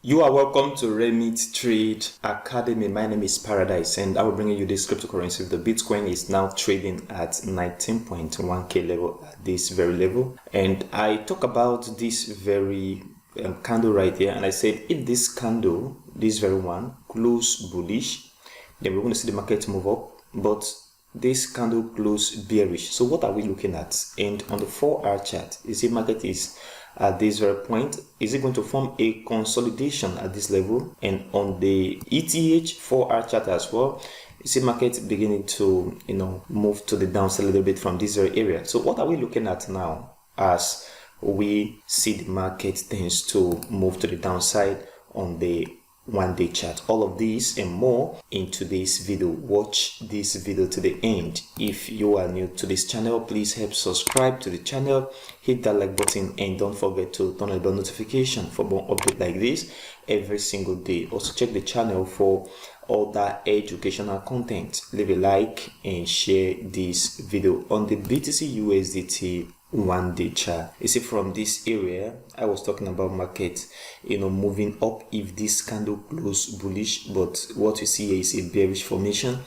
You are welcome to Remit Trade Academy. My name is Paradise and I will bring you this cryptocurrency. The Bitcoin is now trading at 19.1k level at this very level. And I talk about this very candle right here. And I said, if this candle, this very one, close bullish, then we're going to see the market move up. But this candle close bearish. So what are we looking at? And on the 4-hour chart, you see market is at this very point. Is it going to form a consolidation at this level? And on the ETH 4-hour chart as well, you see market beginning to move to the downside a little bit from this very area. So what are we looking at now as we see the market tends to move to the downside on the 1-day chart? All of these and more in today's video. Watch this video to the end. If you are new to this channel, please help subscribe to the channel, hit that like button, and don't forget to turn on the bell notification for more updates like this every single day. Also check the channel for all that educational content. Leave a like and share this video. On the BTC USDT 1-day chart, you see from this area I was talking about market moving up if this candle close bullish, but what you see here is a bearish formation.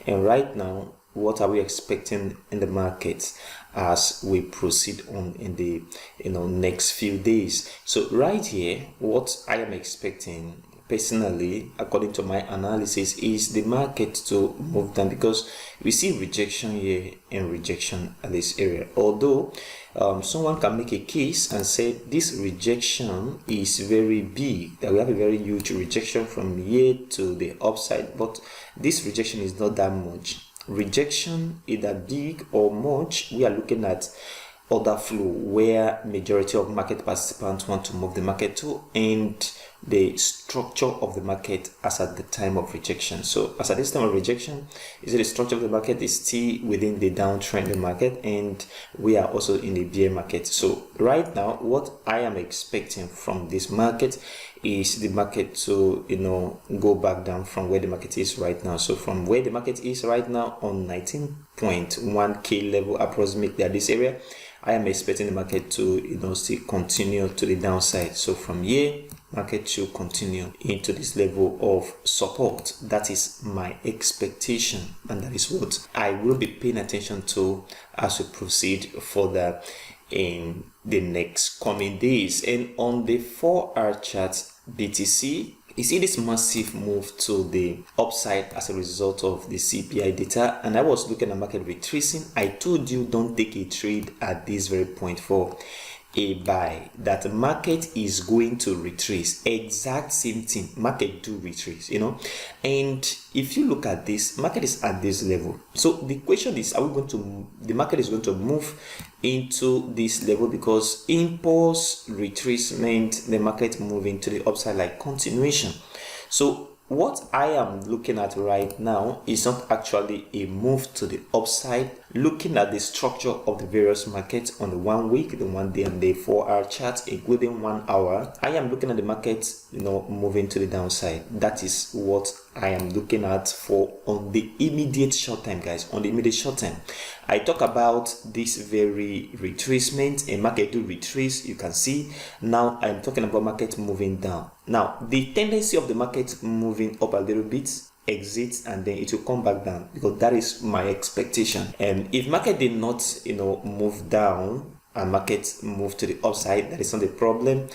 And right now, what are we expecting in the market as we proceed on in the next few days? So right here, what I am expecting personally, according to my analysis, is the market to move down, because we see rejection here and rejection at this area. Although someone can make a case and say this rejection is very big, that we have a very huge rejection from here to the upside, but this rejection is not that much. Rejection, either big or much, we are looking at order flow, where majority of market participants want to move the market to, and the structure of the market as at the time of rejection. So as at this time of rejection, is it the structure of the market is still within the downtrending market, and we are also in the bear market. So right now, what I am expecting from this market is the market to go back down from where the market is right now. So from where the market is right now on 19.1k level approximately at this area, I am expecting the market to still continue to the downside. So from here, market should continue into this level of support. That is my expectation, and that is what I will be paying attention to as we proceed further in the next coming days. And on the 4-hour chart, BTC, you see this massive move to the upside as a result of the CPI data, and I was looking at market retracing. I told you don't take a trade at this very point for a buy, that the market is going to retrace. Exact same thing, market do retrace, and if you look at this, market is at this level. So the question is, are we going to, the market is going to move into this level, because impulse retracement, the market moving to the upside like continuation. So what I am looking at right now is not actually a move to the upside. Looking at the structure of the various markets on the 1 week, the 1 day, and the 4-hour chart, including 1 hour, I am looking at the market, moving to the downside. That is what I am looking at for on the immediate short time, guys. On the immediate short time, I talk about this very retracement, and market do retrace. You can see now I'm talking about market moving down. Now the tendency of the market moving up a little bit, exit, and then it will come back down, because that is my expectation. And if market did not move down and market move to the upside, that is not a problem.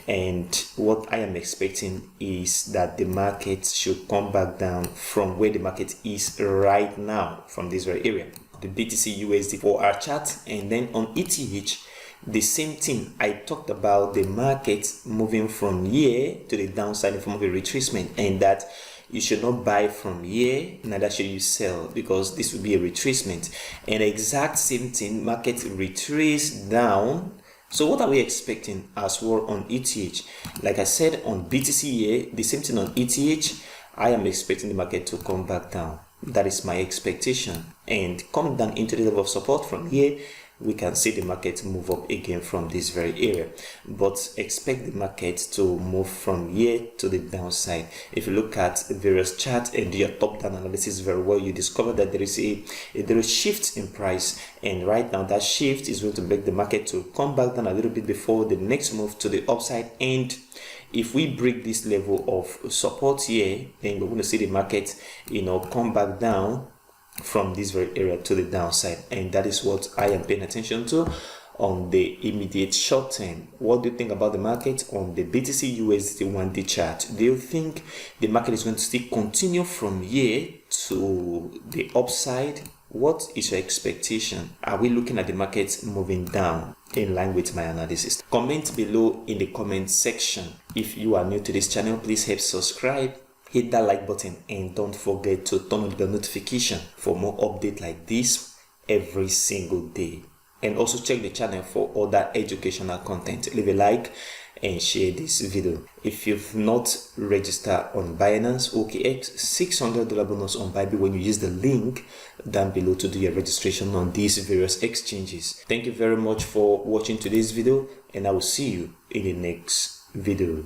And what I am expecting is that the market should come back down from where the market is right now, from this very area, the BTC USD 4-hour chart. And then on ETH, the same thing. I talked about the market moving from here to the downside in form of a retracement, and that you should not buy from here, neither should you sell, because this will be a retracement. And exact same thing, market retrace down. So what are we expecting as well on ETH? Like I said, on BTC here, the same thing on ETH. I am expecting the market to come back down. That is my expectation, and come down into the level of support. From here, we can see the market move up again from this very area, but expect the market to move from here to the downside. If you look at various charts and do your top-down analysis very well, you discover that there is a shift in price, and right now that shift is going to make the market to come back down a little bit before the next move to the upside. And if we break this level of support here, then we're going to see the market, come back down from this very area to the downside, and that is what I am paying attention to on the immediate short term. What do you think about the market on the BTC USD 1-day chart? Do you think the market is going to still continue from here to the upside? What is your expectation? Are we looking at the market moving down in line with my analysis? Comment below in the comment section. If you are new to this channel, please help subscribe, hit that like button, and don't forget to turn on the notification for more updates like this every single day. And also check the channel for other educational content. Leave a like and share this video. If you've not registered on Binance OKX, $600 bonus on Bybit when you use the link down below to do your registration on these various exchanges. Thank you very much for watching today's video, and I will see you in the next video.